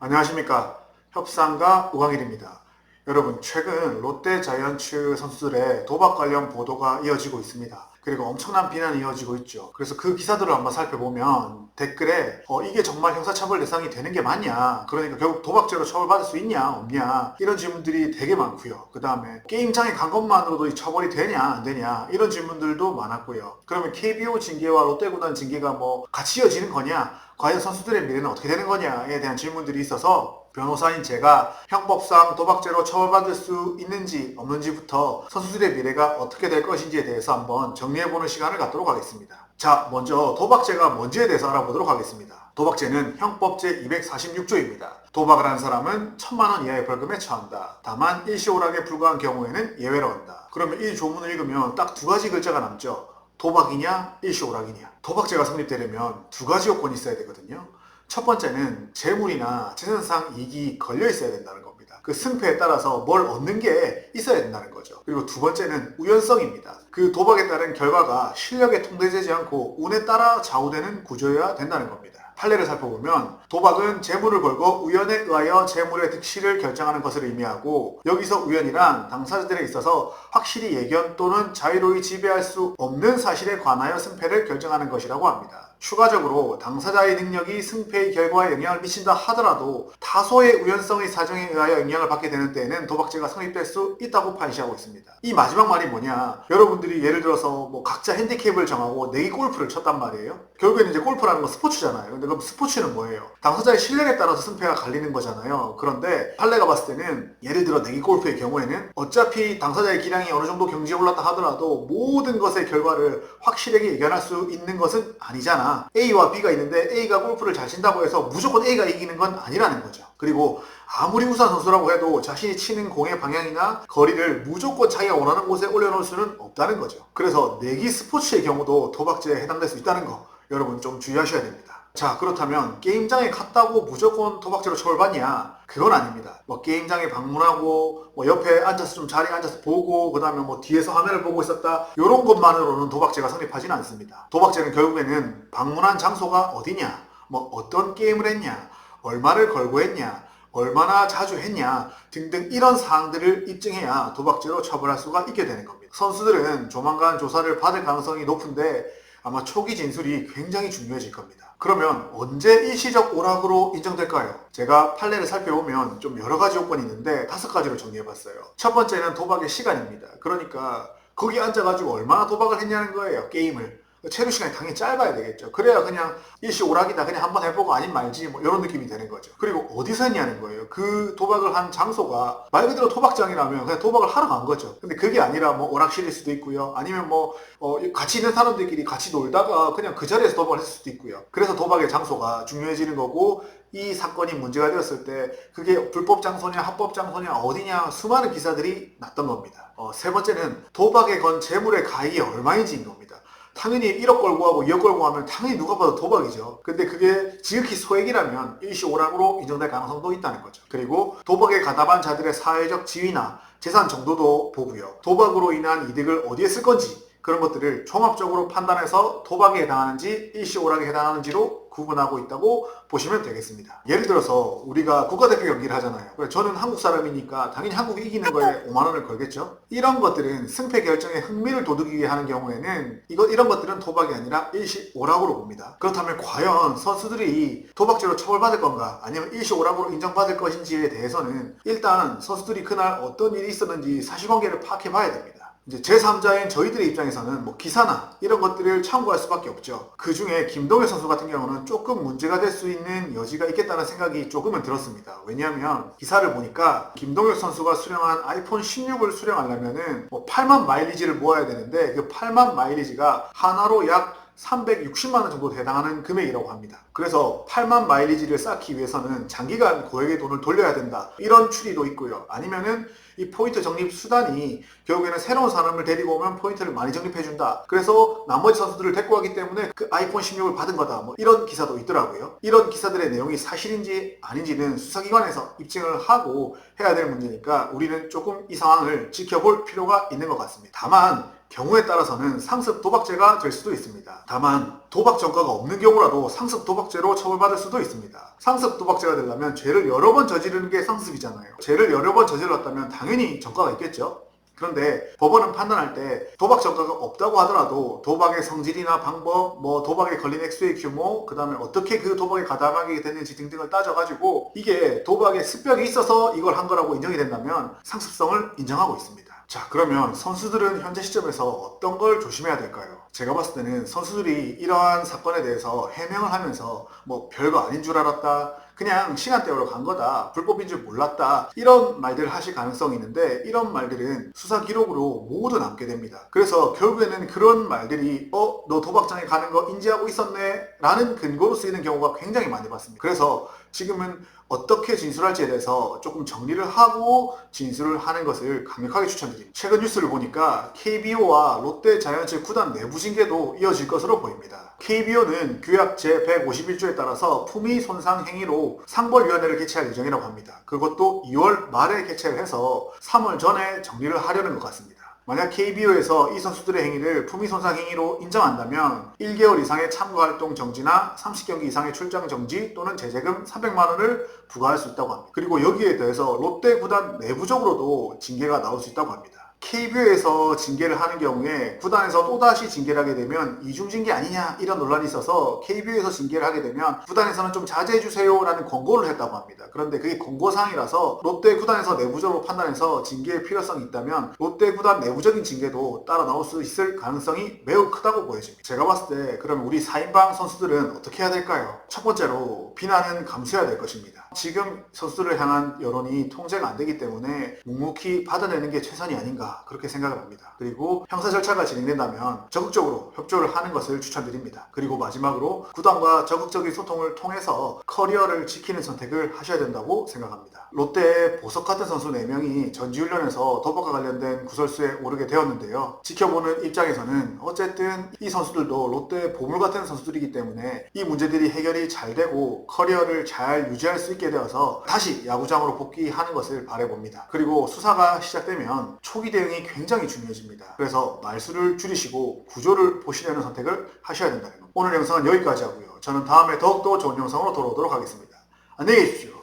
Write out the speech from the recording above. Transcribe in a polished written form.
안녕하십니까. 협상가 우광일입니다. 여러분, 최근 롯데 자이언츠 선수들의 도박 관련 보도가 이어지고 있습니다. 그리고 엄청난 비난이 이어지고 있죠. 그래서 그 기사들을 한번 살펴보면 댓글에 이게 정말 형사처벌 대상이 되는 게 맞냐, 그러니까 결국 도박죄로 처벌받을 수 있냐 없냐, 이런 질문들이 되게 많고요. 그 다음에 게임장에 간 것만으로도 이 처벌이 되냐 안 되냐, 이런 질문들도 많았고요. 그러면 KBO 징계와 롯데구단 징계가 같이 이어지는 거냐, 과연 선수들의 미래는 어떻게 되는 거냐에 대한 질문들이 있어서 변호사인 제가 형법상 도박죄로 처벌받을 수 있는지 없는지부터 선수들의 미래가 어떻게 될 것인지에 대해서 한번 정리해보는 시간을 갖도록 하겠습니다. 자, 먼저 도박죄가 뭔지에 대해서 알아보도록 하겠습니다. 도박죄는 형법 제246조입니다. 도박을 한 사람은 1,000만 원 이하의 벌금에 처한다. 다만 일시오락에 불과한 경우에는 예외로 한다. 그러면 이 조문을 읽으면 딱 두 가지 글자가 남죠. 도박이냐 일시오락이냐. 도박죄가 성립되려면 두 가지 요건이 있어야 되거든요. 첫 번째는 재물이나 재산상 이익이 걸려 있어야 된다는 겁니다. 그 승패에 따라서 뭘 얻는 게 있어야 된다는 거죠. 그리고 두 번째는 우연성입니다. 그 도박에 따른 결과가 실력에 통제되지 않고 운에 따라 좌우되는 구조여야 된다는 겁니다. 판례를 살펴보면 도박은 재물을 걸고 우연에 의하여 재물의 득실을 결정하는 것을 의미하고, 여기서 우연이란 당사자들에 있어서 확실히 예견 또는 자유로이 지배할 수 없는 사실에 관하여 승패를 결정하는 것이라고 합니다. 추가적으로 당사자의 능력이 승패의 결과에 영향을 미친다 하더라도 다소의 우연성의 사정에 의하여 영향을 받게 되는 때에는 도박죄가 성립될 수 있다고 판시하고 있습니다. 이 마지막 말이 뭐냐, 여러분들이 예를 들어서 각자 핸디캡을 정하고 내기 골프를 쳤단 말이에요. 결국에는 이제 골프라는 건 스포츠잖아요. 근데 그럼 스포츠는 뭐예요? 당사자의 실력에 따라서 승패가 갈리는 거잖아요. 그런데 판례가 봤을 때는 예를 들어 내기 골프의 경우에는 어차피 당사자의 기량이 어느 정도 경지에 올랐다 하더라도 모든 것의 결과를 확실하게 예견할 수 있는 것은 아니잖아. A와 B가 있는데 A가 골프를 잘 친다고 해서 무조건 A가 이기는 건 아니라는 거죠. 그리고 아무리 우수한 선수라고 해도 자신이 치는 공의 방향이나 거리를 무조건 자기가 원하는 곳에 올려놓을 수는 없다는 거죠. 그래서 내기 스포츠의 경우도 도박죄에 해당될 수 있다는 거 여러분 좀 주의하셔야 됩니다. 자, 그렇다면 게임장에 갔다고 무조건 도박죄로 처벌받냐? 그건 아닙니다. 게임장에 방문하고 옆에 앉아서 좀 자리에 앉아서 보고 그 다음에 뒤에서 화면을 보고 있었다, 이런 것만으로는 도박죄가 성립하지는 않습니다. 도박죄는 결국에는 방문한 장소가 어디냐, 어떤 게임을 했냐, 얼마를 걸고 했냐, 얼마나 자주 했냐 등등 이런 사항들을 입증해야 도박죄로 처벌할 수가 있게 되는 겁니다. 선수들은 조만간 조사를 받을 가능성이 높은데 아마 초기 진술이 굉장히 중요해질 겁니다. 그러면 언제 일시적 오락으로 인정될까요? 제가 판례를 살펴보면 좀 여러 가지 요건이 있는데 5가지로 정리해봤어요. 첫 번째는 도박의 시간입니다. 그러니까 거기 앉아가지고 얼마나 도박을 했냐는 거예요, 게임을. 체류 시간이 당연히 짧아야 되겠죠. 그래야 그냥 일시 오락이다 그냥 한번 해보고 아님 말지 이런 느낌이 되는 거죠. 그리고 어디서 했냐는 거예요. 그 도박을 한 장소가 말 그대로 도박장이라면 그냥 도박을 하러 간 거죠. 근데 그게 아니라 오락실일 수도 있고요. 아니면 같이 있는 사람들끼리 같이 놀다가 그냥 그 자리에서 도박을 했을 수도 있고요. 그래서 도박의 장소가 중요해지는 거고, 이 사건이 문제가 되었을 때 그게 불법 장소냐 합법 장소냐 어디냐 수많은 기사들이 났던 겁니다. 세 번째는 도박에 건 재물의 가액이 얼마인지인 겁니다. 당연히 1억 걸고 하고 2억 걸고 하면 당연히 누가 봐도 도박이죠. 근데 그게 지극히 소액이라면 일시 오락으로 인정될 가능성도 있다는 거죠. 그리고 도박에 가담한 자들의 사회적 지위나 재산 정도도 보고요. 도박으로 인한 이득을 어디에 쓸 건지 그런 것들을 종합적으로 판단해서 도박에 해당하는지 일시 오락에 해당하는지로 구분하고 있다고 보시면 되겠습니다. 예를 들어서 우리가 국가대표 경기를 하잖아요. 저는 한국 사람이니까 당연히 한국이 이기는 거에 5만 원을 걸겠죠. 이런 것들은 승패 결정에 흥미를 돋우기 하는 경우에는 이런 것들은 도박이 아니라 일시 오락으로 봅니다. 그렇다면 과연 선수들이 도박죄로 처벌받을 건가 아니면 일시 오락으로 인정받을 것인지에 대해서는 일단 선수들이 그날 어떤 일이 있었는지 사실관계를 파악해 봐야 됩니다. 이제 제3자인 저희들의 입장에서는 기사나 이런 것들을 참고할 수밖에 없죠. 그 중에 김동현 선수 같은 경우는 조금 문제가 될 수 있는 여지가 있겠다는 생각이 조금은 들었습니다. 왜냐하면 기사를 보니까 김동현 선수가 수령한 아이폰 16을 수령하려면은 8만 마일리지를 모아야 되는데 그 8만 마일리지가 하나로 약 360만 원 정도 해당하는 금액이라고 합니다. 그래서 8만 마일리지를 쌓기 위해서는 장기간 고액의 돈을 돌려야 된다, 이런 추리도 있고요. 아니면은 이 포인트 적립 수단이 결국에는 새로운 사람을 데리고 오면 포인트를 많이 적립해준다, 그래서 나머지 선수들을 데리고 가기 때문에 그 아이폰 16을 받은 거다, 이런 기사도 있더라고요. 이런 기사들의 내용이 사실인지 아닌지는 수사기관에서 입증을 하고 해야 될 문제니까 우리는 조금 이 상황을 지켜볼 필요가 있는 것 같습니다. 다만 경우에 따라서는 상습 도박죄가 될 수도 있습니다. 다만 도박 전과가 없는 경우라도 상습 도박죄로 처벌받을 수도 있습니다. 상습 도박죄가 되려면 죄를 여러 번 저지르는 게 상습이잖아요. 죄를 여러 번 저질렀다면 당연히 전과가 있겠죠. 그런데 법원은 판단할 때 도박 전과가 없다고 하더라도 도박의 성질이나 방법, 도박에 걸린 액수의 규모, 그 다음에 어떻게 그 도박에 가담하게 됐는지 등등을 따져가지고 이게 도박에 습벽이 있어서 이걸 한 거라고 인정이 된다면 상습성을 인정하고 있습니다. 자, 그러면 선수들은 현재 시점에서 어떤 걸 조심해야 될까요? 제가 봤을 때는 선수들이 이러한 사건에 대해서 해명을 하면서 별거 아닌 줄 알았다, 그냥 시간 때우러 간 거다, 불법인 줄 몰랐다, 이런 말들을 하실 가능성이 있는데 이런 말들은 수사 기록으로 모두 남게 됩니다. 그래서 결국에는 그런 말들이 너 도박장에 가는 거 인지하고 있었네? 라는 근거로 쓰이는 경우가 굉장히 많이 봤습니다. 그래서 지금은 어떻게 진술할지에 대해서 조금 정리를 하고 진술을 하는 것을 강력하게 추천드립니다. 최근 뉴스를 보니까 KBO와 롯데자이언츠 구단 내부 징계도 이어질 것으로 보입니다. KBO는 규약 제151조에 따라서 품위 손상 행위로 상벌위원회를 개최할 예정이라고 합니다. 그것도 2월 말에 개최를 해서 3월 전에 정리를 하려는 것 같습니다. 만약 KBO에서 이 선수들의 행위를 품위손상 행위로 인정한다면 1개월 이상의 참가활동 정지나 30경기 이상의 출장 정지 또는 제재금 300만 원을 부과할 수 있다고 합니다. 그리고 여기에 더해서 롯데 구단 내부적으로도 징계가 나올 수 있다고 합니다. KBO에서 징계를 하는 경우에 구단에서 또다시 징계를 하게 되면 이중징계 아니냐 이런 논란이 있어서 KBO에서 징계를 하게 되면 구단에서는 좀 자제해주세요 라는 권고를 했다고 합니다. 그런데 그게 권고사항이라서 롯데 구단에서 내부적으로 판단해서 징계의 필요성이 있다면 롯데 구단 내부적인 징계도 따라 나올 수 있을 가능성이 매우 크다고 보여집니다. 제가 봤을 때 그럼 우리 4인방 선수들은 어떻게 해야 될까요? 첫 번째로 비난은 감수해야 될 것입니다. 지금 선수들을 향한 여론이 통제가 안 되기 때문에 묵묵히 받아내는 게 최선이 아닌가 그렇게 생각을 합니다. 그리고 형사 절차가 진행된다면 적극적으로 협조를 하는 것을 추천드립니다. 그리고 마지막으로 구단과 적극적인 소통을 통해서 커리어를 지키는 선택을 하셔야 된다고 생각합니다. 롯데의 보석 같은 선수 4명이 전지훈련에서 도박과 관련된 구설수에 오르게 되었는데요. 지켜보는 입장에서는 어쨌든 이 선수들도 롯데의 보물 같은 선수들이기 때문에 이 문제들이 해결이 잘 되고 커리어를 잘 유지할 수 있게 되어서 다시 야구장으로 복귀하는 것을 바라봅니다. 그리고 수사가 시작되면 초기 대응이 굉장히 중요해집니다. 그래서 말수를 줄이시고 구조를 보시려는 선택을 하셔야 된다는 겁니다. 오늘 영상은 여기까지 하고요. 저는 다음에 더욱더 좋은 영상으로 돌아오도록 하겠습니다. 안녕히 계십시오.